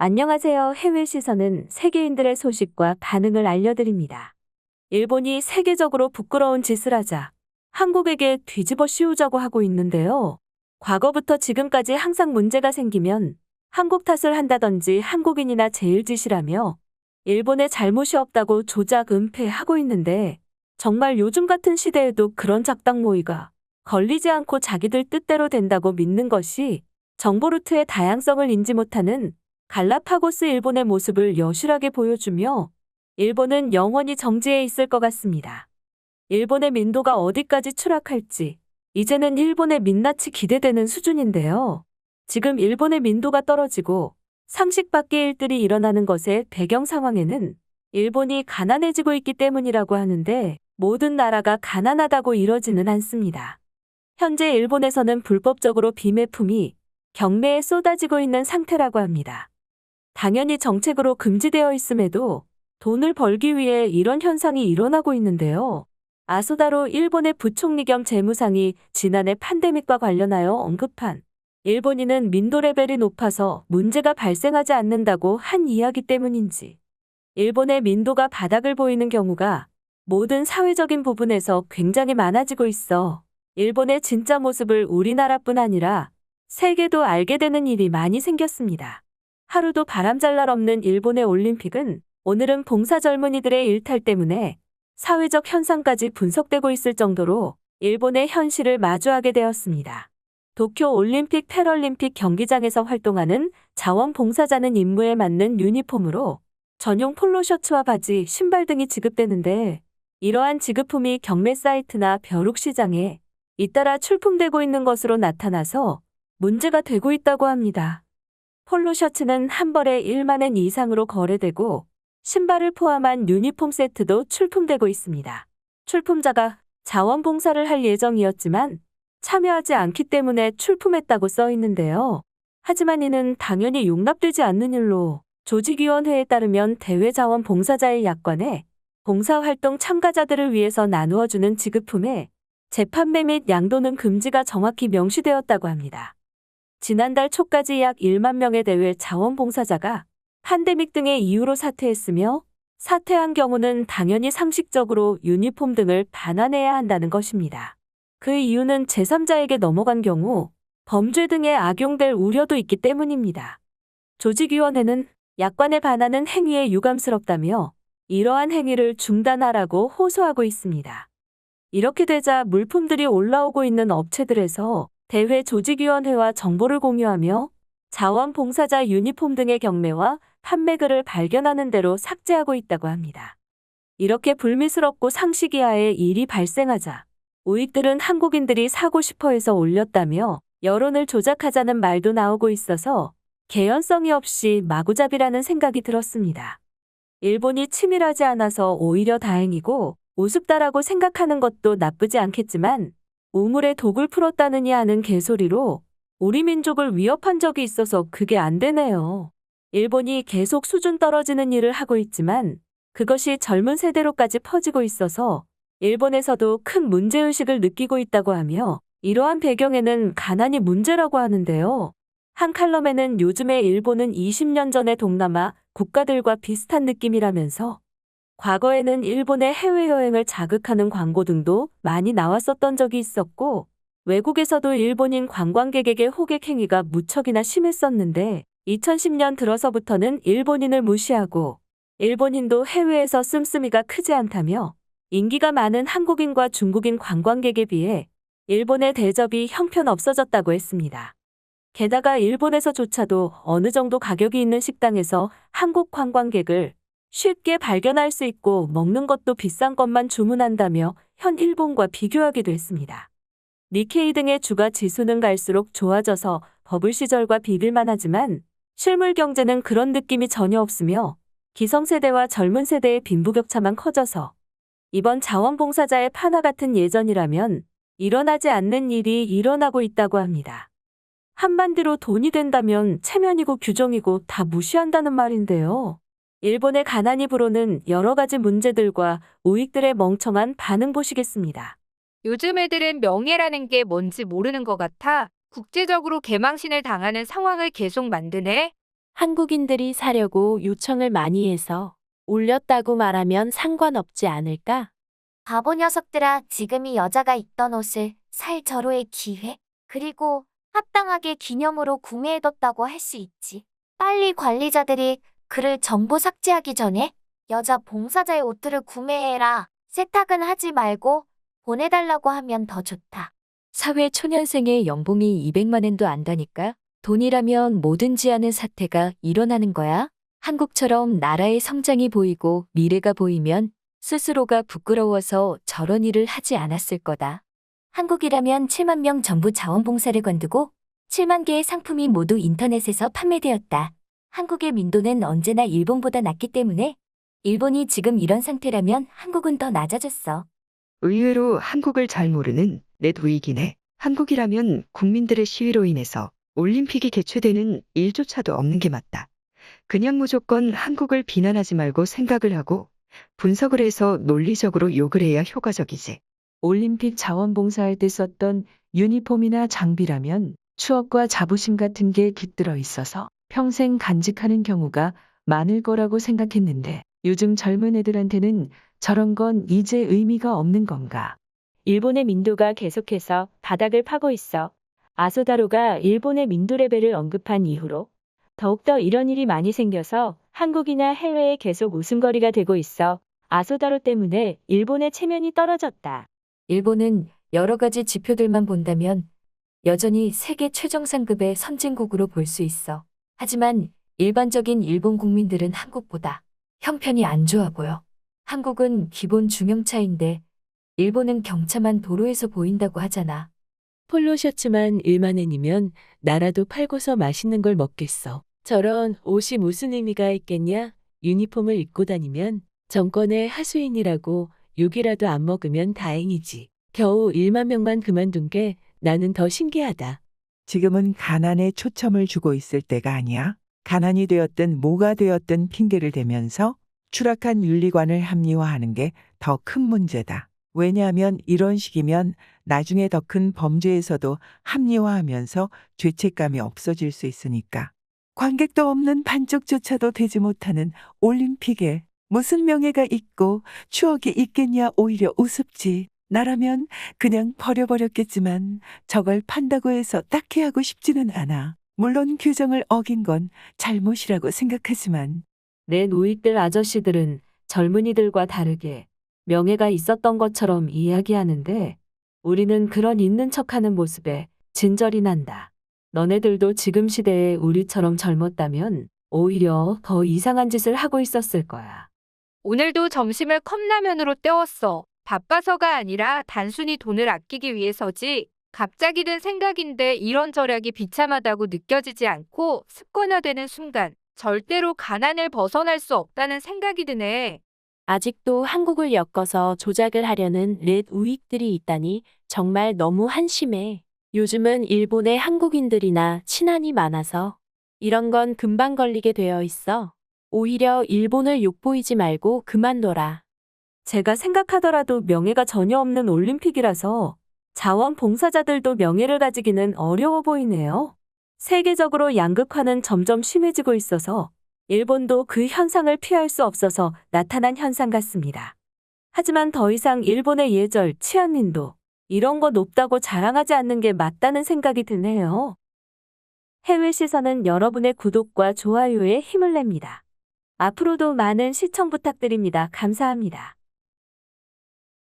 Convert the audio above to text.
안녕하세요. 해외 시선은 세계인들의 소식과 반응을 알려드립니다. 일본이 세계적으로 부끄러운 짓을 하자 한국에게 뒤집어 씌우자고 하고 있는데요. 과거부터 지금까지 항상 문제가 생기면 한국 탓을 한다든지 한국인이나 제일 짓이라며 일본의 잘못이 없다고 조작 은폐하고 있는데 정말 요즘 같은 시대에도 그런 작당 모의가 걸리지 않고 자기들 뜻대로 된다고 믿는 것이 정보 루트의 다양성을 인지 못하는 갈라파고스 일본의 모습을 여실하게 보여주며 일본은 영원히 정지해 있을 것 같습니다. 일본의 민도가 어디까지 추락할지 이제는 일본의 민낯이 기대되는 수준인데요. 지금 일본의 민도가 떨어지고 상식 밖의 일들이 일어나는 것의 배경 상황에는 일본이 가난해지고 있기 때문이라고 하는데 모든 나라가 가난하다고 이러지는 않습니다. 현재 일본에서는 불법적으로 비매품이 경매에 쏟아지고 있는 상태라고 합니다. 당연히 정책으로 금지되어 있음에도 돈을 벌기 위해 이런 현상이 일어나고 있는데요. 아소다로 일본의 부총리 겸 재무상이 지난해 팬데믹과 관련하여 언급한 일본인은 민도 레벨이 높아서 문제가 발생하지 않는다고 한 이야기 때문인지 일본의 민도가 바닥을 보이는 경우가 모든 사회적인 부분에서 굉장히 많아지고 있어 일본의 진짜 모습을 우리나라뿐 아니라 세계도 알게 되는 일이 많이 생겼습니다. 하루도 바람잘 날 없는 일본의 올림픽은 오늘은 봉사 젊은이들의 일탈 때문에 사회적 현상까지 분석되고 있을 정도로 일본의 현실을 마주하게 되었습니다. 도쿄 올림픽 패럴림픽 경기장에서 활동하는 자원봉사자는 임무에 맞는 유니폼으로 전용 폴로 셔츠와 바지, 신발 등이 지급되는데 이러한 지급품이 경매 사이트나 벼룩시장에 잇따라 출품되고 있는 것으로 나타나서 문제가 되고 있다고 합니다. 폴로 셔츠는 한 벌에 1만 엔 이상으로 거래되고 신발을 포함한 유니폼 세트도 출품되고 있습니다. 출품자가 자원봉사를 할 예정이었지만 참여하지 않기 때문에 출품했다고 써 있는데요. 하지만 이는 당연히 용납되지 않는 일로 조직위원회에 따르면 대외자원봉사자의 약관에 봉사활동 참가자들을 위해서 나누어주는 지급품에 재판매 및 양도는 금지가 정확히 명시되었다고 합니다. 지난달 초까지 약 1만 명의 대외 자원봉사자가 팬데믹 등의 이유로 사퇴했으며 사퇴한 경우는 당연히 상식적으로 유니폼 등을 반환해야 한다는 것입니다. 그 이유는 제3자에게 넘어간 경우 범죄 등에 악용될 우려도 있기 때문입니다. 조직위원회는 약관에 반하는 행위에 유감스럽다며 이러한 행위를 중단하라고 호소하고 있습니다. 이렇게 되자 물품들이 올라오고 있는 업체들에서 대회 조직위원회와 정보를 공유하며 자원봉사자 유니폼 등의 경매와 판매글을 발견하는 대로 삭제하고 있다고 합니다. 이렇게 불미스럽고 상식 이하의 일이 발생하자 우익들은 한국인들이 사고 싶어 해서 올렸다며 여론을 조작하자는 말도 나오고 있어서 개연성이 없이 마구잡이라는 생각이 들었습니다. 일본이 치밀하지 않아서 오히려 다행이고 우습다라고 생각하는 것도 나쁘지 않겠지만 우물에 독을 풀었다느니 하는 개소리로 우리 민족을 위협한 적이 있어서 그게 안 되네요. 일본이 계속 수준 떨어지는 일을 하고 있지만 그것이 젊은 세대로까지 퍼지고 있어서 일본에서도 큰 문제의식을 느끼고 있다고 하며 이러한 배경에는 가난이 문제라고 하는데요. 한 칼럼에는 요즘에 일본은 20년 전의 동남아 국가들과 비슷한 느낌이라면서 과거에는 일본의 해외여행을 자극하는 광고 등도 많이 나왔었던 적이 있었고 외국에서도 일본인 관광객에게 호객 행위가 무척이나 심했었는데 2010년 들어서부터는 일본인을 무시하고 일본인도 해외에서 씀씀이가 크지 않다며 인기가 많은 한국인과 중국인 관광객에 비해 일본의 대접이 형편없어졌다고 했습니다. 게다가 일본에서조차도 어느 정도 가격이 있는 식당에서 한국 관광객을 쉽게 발견할 수 있고 먹는 것도 비싼 것만 주문한다며 현 일본과 비교하기도 했습니다. 니케이 등의 주가 지수는 갈수록 좋아져서 버블 시절과 비빌만 하지만 실물 경제는 그런 느낌이 전혀 없으며 기성세대와 젊은 세대의 빈부격차만 커져서 이번 자원봉사자의 판화 같은 예전이라면 일어나지 않는 일이 일어나고 있다고 합니다. 한마디로 돈이 된다면 체면이고 규정이고 다 무시한다는 말인데요. 일본의 가난이 불어는 여러 가지 문제들과 우익들의 멍청한 반응 보시겠습니다. 요즘 애들은 명예라는 게 뭔지 모르는 것 같아 국제적으로 개망신을 당하는 상황을 계속 만드네. 한국인들이 사려고 요청을 많이 해서 올렸다고 말하면 상관없지 않을까? 바보 녀석들아, 지금이 여자가 입던 옷을 살 절호의 기회. 그리고 합당하게 기념으로 구매해뒀다고 할 수 있지. 빨리 관리자들이 글을 전부 삭제하기 전에 여자 봉사자의 옷들을 구매해라. 세탁은 하지 말고 보내달라고 하면 더 좋다. 사회 초년생의 연봉이 200만 엔도 안다니까? 돈이라면 뭐든지 하는 사태가 일어나는 거야? 한국처럼 나라의 성장이 보이고 미래가 보이면 스스로가 부끄러워서 저런 일을 하지 않았을 거다. 한국이라면 7만 명 전부 자원봉사를 관두고 7만 개의 상품이 모두 인터넷에서 판매되었다. 한국의 민도는 언제나 일본보다 낮기 때문에 일본이 지금 이런 상태라면 한국은 더 낮아졌어. 의외로 한국을 잘 모르는 넷우익이네 한국이라면 국민들의 시위로 인해서 올림픽이 개최되는 일조차도 없는 게 맞다. 그냥 무조건 한국을 비난하지 말고 생각을 하고 분석을 해서 논리적으로 욕을 해야 효과적이지. 올림픽 자원봉사할 때 썼던 유니폼이나 장비라면 추억과 자부심 같은 게 깃들어 있어서 평생 간직하는 경우가 많을 거라고 생각했는데 요즘 젊은 애들한테는 저런 건 이제 의미가 없는 건가? 일본의 민도가 계속해서 바닥을 파고 있어. 아소다로가 일본의 민도 레벨을 언급한 이후로 더욱더 이런 일이 많이 생겨서 한국이나 해외에 계속 웃음거리가 되고 있어. 아소다로 때문에 일본의 체면이 떨어졌다. 일본은 여러 가지 지표들만 본다면 여전히 세계 최정상급의 선진국으로 볼 수 있어. 하지만 일반적인 일본 국민들은 한국보다 형편이 안 좋아 보여. 한국은 기본 중형차인데 일본은 경차만 도로에서 보인다고 하잖아. 폴로 셔츠만 1만 엔이면 나라도 팔고서 맛있는 걸 먹겠어. 저런 옷이 무슨 의미가 있겠냐? 유니폼을 입고 다니면 정권의 하수인이라고 욕이라도 안 먹으면 다행이지. 겨우 1만 명만 그만둔 게 나는 더 신기하다. 지금은 가난에 초점을 주고 있을 때가 아니야. 가난이 되었든 뭐가 되었든 핑계를 대면서 추락한 윤리관을 합리화하는 게 더 큰 문제다. 왜냐하면 이런 식이면 나중에 더 큰 범죄에서도 합리화하면서 죄책감이 없어질 수 있으니까. 관객도 없는 반쪽조차도 되지 못하는 올림픽에 무슨 명예가 있고 추억이 있겠냐, 오히려 우습지. 나라면 그냥 버려버렸겠지만 저걸 판다고 해서 딱히 하고 싶지는 않아. 물론 규정을 어긴 건 잘못이라고 생각하지만. 내 노익들 아저씨들은 젊은이들과 다르게 명예가 있었던 것처럼 이야기하는데 우리는 그런 있는 척하는 모습에 진절이 난다. 너네들도 지금 시대에 우리처럼 젊었다면 오히려 더 이상한 짓을 하고 있었을 거야. 오늘도 점심을 컵라면으로 때웠어. 바빠서가 아니라 단순히 돈을 아끼기 위해서지. 갑자기 든 생각인데 이런 절약이 비참하다고 느껴지지 않고 습관화되는 순간 절대로 가난을 벗어날 수 없다는 생각이 드네. 아직도 한국을 엮어서 조작을 하려는 렛 우익들이 있다니 정말 너무 한심해. 요즘은 일본의 한국인들이나 친한이 많아서 이런 건 금방 걸리게 되어 있어. 오히려 일본을 욕보이지 말고 그만둬라. 제가 생각하더라도 명예가 전혀 없는 올림픽이라서 자원봉사자들도 명예를 가지기는 어려워 보이네요. 세계적으로 양극화는 점점 심해지고 있어서 일본도 그 현상을 피할 수 없어서 나타난 현상 같습니다. 하지만 더 이상 일본의 예절, 치안민도 이런 거 높다고 자랑하지 않는 게 맞다는 생각이 드네요. 해외 시선은 여러분의 구독과 좋아요에 힘을 냅니다. 앞으로도 많은 시청 부탁드립니다. 감사합니다.